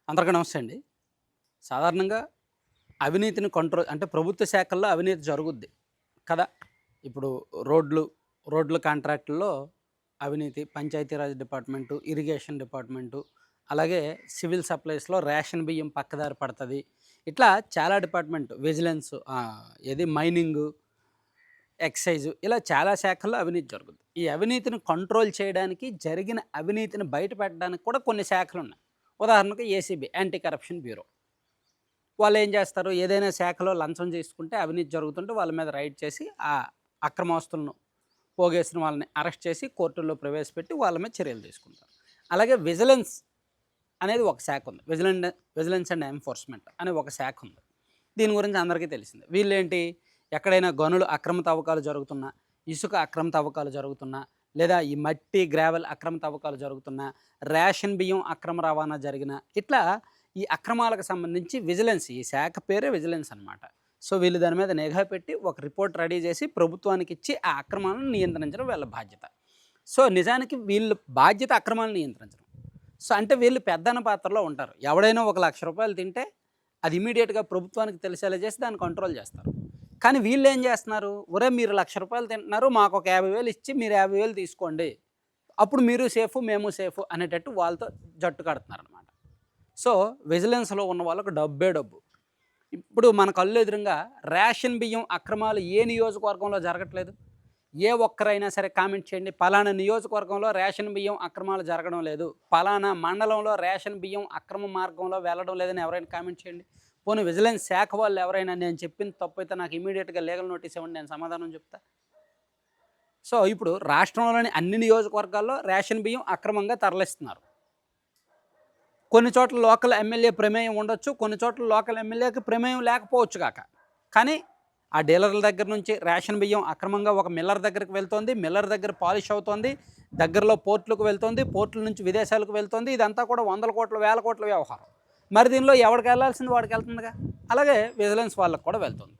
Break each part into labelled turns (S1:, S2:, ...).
S1: అందరికీ నమస్తే అండి. సాధారణంగా అవినీతిని కంట్రోల్ అంటే ప్రభుత్వ శాఖల్లో అవినీతి జరుగుద్ది కదా! ఇప్పుడు రోడ్లు, రోడ్ల కాంట్రాక్టుల్లో అవినీతి, పంచాయతీరాజ్ డిపార్ట్‌మెంటు, ఇరిగేషన్ డిపార్ట్‌మెంటు, అలాగే సివిల్ సప్లైస్‌లో రేషన్ బియ్యం పక్కదారి పడతది. ఇట్లా చాలా డిపార్ట్‌మెంట్ ఏది మైనింగు, ఎక్సైజు ఇలా చాలా శాఖల్లో అవినీతి జరుగుద్ది. ఈ అవినీతిని కంట్రోల్ చేయడానికి, జరిగిన అవినీతిని బయట పెట్టడానికి కూడా కొన్ని శాఖలున్నాయి. ఉదాహరణకు ఏసీబీ యాంటీ కరప్షన్ బ్యూరో. వాళ్ళేం చేస్తారు, ఏదైనా శాఖలో లంచం తీసుకుంటే, అవినీతి జరుగుతుంటే వాళ్ళ మీద రైడ్ చేసి, ఆ అక్రమాస్తులను పోగేసిన వాళ్ళని అరెస్ట్ చేసి కోర్టుల్లో ప్రవేశపెట్టి వాళ్ళ మీద చర్యలు తీసుకుంటారు. అలాగే విజిలెన్స్ అనేది ఒక శాఖ ఉంది. విజిలెన్స్ అండ్ ఎన్ఫోర్స్‌మెంట్ అనే ఒక శాఖ ఉంది. దీని గురించి అందరికీ తెలిసిందే. వీళ్ళేంటి, ఎక్కడైనా గనులు అక్రమ తవ్వకాలు జరుగుతున్నా, ఇసుక అక్రమ తవ్వకాలు జరుగుతున్నా, లేదా ఈ మట్టి, గ్రావెల్ అక్రమ తవ్వకాలు జరుగుతున్నా, రేషన్ బియ్యం అక్రమ రవాణా జరిగినా, ఇట్లా ఈ అక్రమాలకు సంబంధించి విజిలెన్స్, ఈ శాఖ పేరే విజిలెన్స్ అనమాట. సో, వీళ్ళు దాని మీద నిఘా పెట్టి ఒక రిపోర్ట్ రెడీ చేసి ప్రభుత్వానికి ఇచ్చి ఆ అక్రమాలను నియంత్రించడం వీళ్ళ బాధ్యత. సో, నిజానికి వీళ్ళు బాధ్యత అక్రమాలను నియంత్రించడం. సో, అంటే వీళ్ళు పెద్దన్న పాత్రలో ఉంటారు. ఎవడైనా ఒక ₹1,00,000 తింటే అది ఇమ్మీడియేట్‌గా ప్రభుత్వానికి తెలిసేలా చేసి దాన్ని కంట్రోల్ చేస్తారు. కానీ వీళ్ళేం చేస్తున్నారు, ఒరేయ్ మీరు ₹1,00,000 తింటున్నారు, మాకు ఒక 50,000 ఇచ్చి మీరు 50,000 తీసుకోండి. అప్పుడు మీరు సేఫు, మేము సేఫు అనేటట్టు వాళ్ళతో జట్టు కడుతున్నారనమాట. సో, విజిలెన్స్‌లో ఉన్న వాళ్ళకు డబ్బే డబ్బు. ఇప్పుడు మన కళ్ళు ఎదురుంగా రేషన్ బియ్యం అక్రమాలు ఏ నియోజకవర్గంలో జరగట్లేదు? ఏ ఒక్కరైనా సరే కామెంట్ చేయండి. పలానా నియోజకవర్గంలో రేషన్ బియ్యం అక్రమాలు జరగడం లేదు, పలానా మండలంలో రేషన్ బియ్యం అక్రమ మార్గంలో వెళ్ళడం లేదని ఎవరైనా కామెంట్ చేయండి. పోనీ విజిలెన్స్ శాఖ వాళ్ళు ఎవరైనా నేను చెప్పింది తప్పైతే నాకు ఇమీడియట్‌గా లీగల్ నోటీస్ ఇవ్వండి, నేను సమాధానం చెప్తా. సో, ఇప్పుడు రాష్ట్రంలోని అన్ని నియోజకవర్గాల్లో రేషన్ బియ్యం అక్రమంగా తరలిస్తున్నారు. కొన్ని చోట్ల లోకల్ ఎమ్మెల్యే ప్రమేయం ఉండొచ్చు, కొన్ని చోట్ల లోకల్ ఎమ్మెల్యేకి ప్రమేయం లేకపోవచ్చు గాక. కానీ ఆ డీలర్ల దగ్గర నుంచి రేషన్ బియ్యం అక్రమంగా ఒక మిల్లర్ దగ్గరికి వెళ్తోంది, మిల్లర్ దగ్గర పాలిష్ అవుతోంది, దగ్గరలో పోర్టులకు వెళ్తోంది, పోర్టుల నుంచి విదేశాలకు వెళ్తోంది. ఇదంతా కూడా వందల కోట్ల, వేల కోట్ల వ్యవహారం. మరి దీనిలో ఎవడికి వెళ్ళాల్సింది వాడికి వెళ్తుందిగా. అలాగే విజిలెన్స్ వాళ్ళకి కూడా వెళ్తుంది.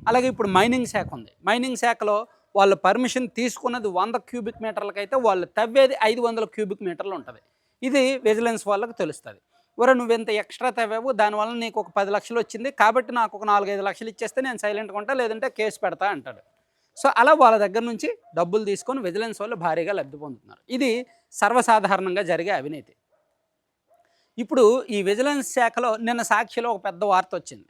S1: అలాగే ఇప్పుడు మైనింగ్ శాఖ ఉంది. మైనింగ్ శాఖలో వాళ్ళు పర్మిషన్ తీసుకున్నది 100 క్యూబిక్ మీటర్లకైతే వాళ్ళు తవ్వేది 500 క్యూబిక్ మీటర్లు ఉంటుంది. ఇది విజిలెన్స్ వాళ్ళకి తెలుస్తుంది. ఒరేయ్ నువ్వెంత ఎక్స్ట్రా తవ్వావు, దానివల్ల నీకు ఒక 10 లక్షలు వచ్చింది కాబట్టి నాకు ఒక 4-5 లక్షలు ఇచ్చేస్తే నేను సైలెంట్గా ఉంటా, లేదంటే కేసు పెడతా అంటాడు. సో, అలా వాళ్ళ దగ్గర నుంచి డబ్బులు తీసుకొని విజిలెన్స్ వాళ్ళు భారీగా లబ్ధి పొందుతున్నారు. ఇది సర్వసాధారణంగా జరిగే అవినీతి. ఇప్పుడు ఈ విజిలెన్స్ శాఖలో నిన్న సాక్షిలో ఒక పెద్ద వార్త వచ్చింది.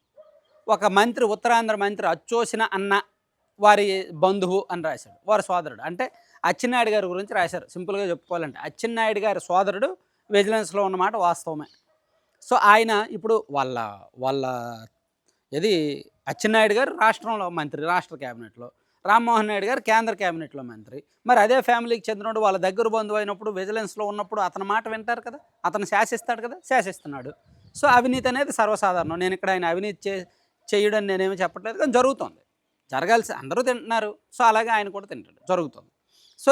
S1: ఒక మంత్రి, ఉత్తరాంధ్ర మంత్రి అచ్చోసిన అన్న వారి బంధువు అని రాశాడు, వారి సోదరుడు. అంటే అచ్చెన్నాయుడు గారి గురించి రాశారు. సింపుల్గా చెప్పుకోవాలంటే అచ్చెన్నాయుడు గారి సోదరుడు విజిలెన్స్లో ఉన్నమాట వాస్తవమే. సో, ఆయన ఇప్పుడు వాళ్ళ వాళ్ళ ఏది అచ్చెన్నాయుడు గారు రాష్ట్రంలో మంత్రి, రాష్ట్ర క్యాబినెట్లో, రామ్మోహన్ నాయుడు గారు కేంద్ర క్యాబినెట్లో మంత్రి. మరి అదే ఫ్యామిలీకి చెందినోడు వాళ్ళ దగ్గర బంధువు అయినప్పుడు విజిలెన్స్లో ఉన్నప్పుడు అతని మాట వింటారు కదా, అతను శాసిస్తాడు కదా, శాసిస్తున్నాడు. సో, అవినీతి అనేది సర్వసాధారణం. నేను ఇక్కడ ఆయన అవినీతి చేయడం నేనేమి చెప్పట్లేదు, కానీ జరుగుతుంది. జరగాల్సి అందరూ తింటున్నారు. సో, అలాగే ఆయన కూడా తింటాడు, జరుగుతుంది. సో,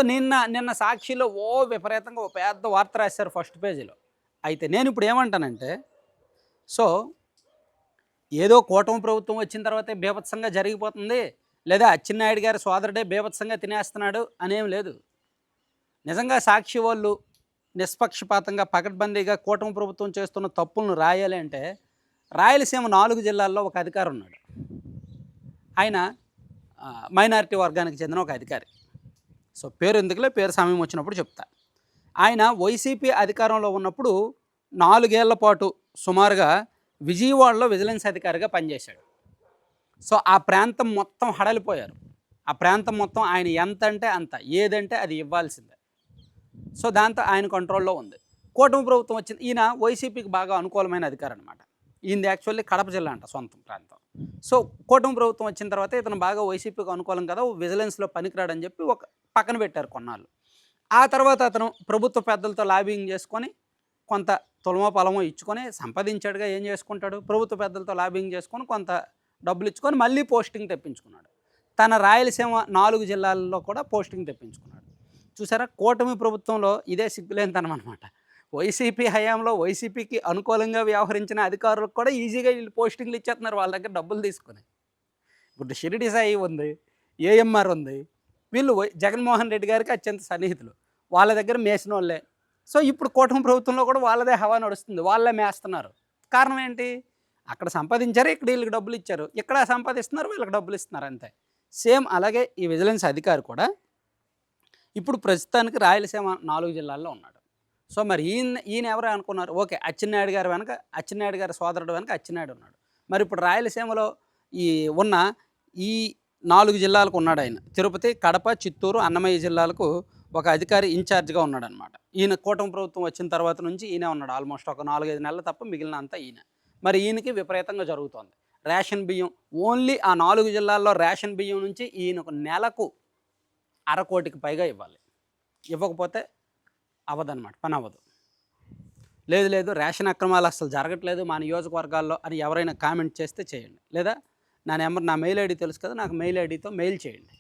S1: నిన్న సాక్షిలో విపరీతంగా ఓ పెద్ద వార్త రాశారు ఫస్ట్ పేజీలో. అయితే నేను ఇప్పుడు ఏమంటానంటే, సో, ఏదో కూటమి ప్రభుత్వం వచ్చిన తర్వాతే బీభత్సంగా జరిగిపోతుంది, లేదా అచ్చెన్నాయుడు గారి సోదరుడే బీభత్సంగా తినేస్తున్నాడు అనేం లేదు. నిజంగా సాక్షి వాళ్ళు నిష్పక్షపాతంగా, పకడ్బందీగా కూటమి ప్రభుత్వం చేస్తున్న తప్పులను రాయాలి అంటే, రాయలసీమ 4 జిల్లాల్లో ఒక అధికారి ఉన్నాడు. ఆయన మైనారిటీ వర్గానికి చెందిన ఒక అధికారి. సో, పేరు ఎందుకులే, పేరు సమయం వచ్చినప్పుడు చెప్తా. ఆయన వైసీపీ అధికారంలో ఉన్నప్పుడు 4 ఏళ్ల పాటు సుమారుగా విజయవాడలో విజిలెన్స్ అధికారిగా పనిచేశాడు. సో, ఆ ప్రాంతం మొత్తం హడలిపోయారు. ఆ ప్రాంతం మొత్తం ఆయన ఎంత అంటే అంత, ఏదంటే అది ఇవ్వాల్సిందే. సో, దాంతో ఆయన కంట్రోల్లో ఉంది. కూటమి ప్రభుత్వం వచ్చింది. ఈయన వైసీపీకి బాగా అనుకూలమైన అధికారి అనమాట. ఈయనది యాక్చువల్లీ కడప జిల్లా అంట, సొంత ప్రాంతం. సో, కూటమి ప్రభుత్వం వచ్చిన తర్వాత ఇతను బాగా వైసీపీకి అనుకూలం కదా, విజిలెన్స్లో పనికిరాడని చెప్పి ఒక పక్కన పెట్టారు కొన్నాళ్ళు. ఆ తర్వాత అతను ప్రభుత్వ పెద్దలతో లాబింగ్ చేసుకొని కొంత తులమో పొలమో ఇచ్చుకొని సంపాదించాడుగా, ఏం చేసుకుంటాడు, ప్రభుత్వ పెద్దలతో లాబింగ్ చేసుకొని కొంత డబ్బులు ఇచ్చుకొని మళ్ళీ పోస్టింగ్ తెప్పించుకున్నాడు. తన రాయలసీమ 4 జిల్లాల్లో కూడా పోస్టింగ్ తెప్పించుకున్నాడు. చూసారా, కూటమి ప్రభుత్వంలో ఇదే సిగ్గులేనితనం అనమాట. వైసీపీ హయాంలో వైసీపీకి అనుకూలంగా వ్యవహరించిన అధికారులకు కూడా ఈజీగా వీళ్ళు పోస్టింగ్లు ఇచ్చేస్తున్నారు వాళ్ళ దగ్గర డబ్బులు తీసుకొని. ఇప్పుడు షిరిడి సాయి ఉంది, ఏఎంఆర్ ఉంది, వీళ్ళు జగన్మోహన్ రెడ్డి గారికి అత్యంత సన్నిహితులు, వాళ్ళ దగ్గర మేసినోళ్ళే. సో, ఇప్పుడు కూటమి ప్రభుత్వంలో కూడా వాళ్ళదే హవా నడుస్తుంది, వాళ్ళే మేస్తున్నారు. కారణం ఏంటి? అక్కడ సంపాదించారు, ఇక్కడ వీళ్ళకి డబ్బులు ఇచ్చారు, ఇక్కడ సంపాదిస్తున్నారు, వీళ్ళకి డబ్బులు ఇస్తున్నారు అంతే. సేమ్ అలాగే ఈ విజిలెన్స్ అధికారి కూడా ఇప్పుడు ప్రస్తుతానికి రాయలసీమ 4 జిల్లాల్లో ఉన్నాడు. సో మరి ఈయన ఎవరు అనుకున్నారు? ఓకే, అచ్చెన్నాయుడు గారి వెనక, అచ్చెన్నాయుడు గారి సోదరుడు వెనక అచ్చెన్నాయుడు ఉన్నాడు. మరి ఇప్పుడు రాయలసీమలో ఈ ఉన్న ఈ 4 జిల్లాలకు ఉన్నాడు ఆయన. తిరుపతి, కడప, చిత్తూరు, అన్నమయ్య జిల్లాలకు ఒక అధికారి ఇన్ఛార్జ్గా ఉన్నాడనమాట. ఈయన కూటమి ప్రభుత్వం వచ్చిన తర్వాత నుంచి ఈయనే ఉన్నాడు. ఆల్మోస్ట్ ఒక 4-5 నెలలు తప్ప మిగిలిన అంతా ఈయన. మరి ఈయనకి విపరీతంగా జరుగుతోంది. రేషన్ బియ్యం ఓన్లీ ఆ 4 జిల్లాల్లో రేషన్ బియ్యం నుంచి ఈయనకు నెలకు 1/2 కోటికి పైగా ఇవ్వాలి. ఇవ్వకపోతే అవ్వదన్నమాట, పని అవ్వదు. లేదు రేషన్ అక్రమాలు అసలు జరగట్లేదు మా నియోజకవర్గాల్లో అని ఎవరైనా కామెంట్ చేస్తే చేయండి. లేదా నా నెంబర్, నా మెయిల్ ఐడి తెలుసు కదా, నాకు మెయిల్ ఐడితో మెయిల్ చేయండి.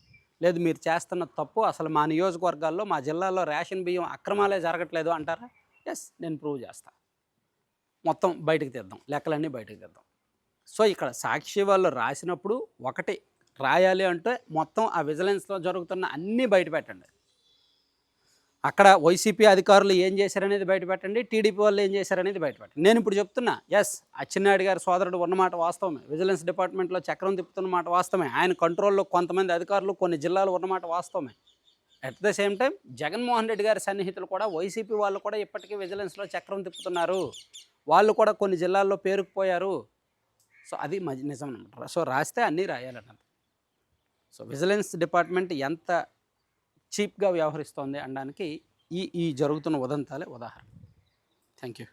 S1: లేదు మీరు చేస్తున్న తప్పు, అసలు మా నియోజకవర్గాల్లో మా జిల్లాలో రేషన్ బియ్యం అక్రమాలే జరగట్లేదు అంటారా? ఎస్, నేను ప్రూవ్ చేస్తాను. మొత్తం బయటకు తీద్దాం, లెక్కలన్నీ బయటకు తీద్దాం. సో ఇక్కడ సాక్షి వాళ్ళు రాసినప్పుడు ఒకటి రాయాలి అంటే మొత్తం ఆ విజిలెన్స్లో జరుగుతున్న అన్నీ బయట పెట్టండి. అక్కడ వైసీపీ అధికారులు ఏం చేశారనేది బయటపెట్టండి, టీడీపీ వాళ్ళు ఏం చేశారనేది బయటపెట్టండి. నేను ఇప్పుడు చెప్తున్నా, ఎస్, అచ్చెన్నాయుడు గారి సోదరుడు ఉన్నమాట వాస్తవమే, విజిలెన్స్ డిపార్ట్మెంట్లో చక్రం తిప్పుతున్న మాట వాస్తవమే, ఆయన కంట్రోల్లో కొంతమంది అధికారులు కొన్ని జిల్లాలు ఉన్నమాట వాస్తవమే. At the same time Jaganmohan Reddy గారి సన్నిహితులు కూడా, వైసీపీ వాళ్ళు కూడా ఇప్పటికీ విజిలెన్స్లో చక్రం తిప్పుతున్నారు. వాళ్ళు కూడా కొన్ని జిల్లాల్లో పేరుకుపోయారు. సో అది నిజం అనమాట. సో రాస్తే అన్నీ రాయాలన్నది. సో విజిలెన్స్ డిపార్ట్మెంట్ ఎంత చీప్గా వ్యవహరిస్తోంది అనడానికి ఈ జరుగుతున్న ఉదంతాలే ఉదాహరణ. Thank you.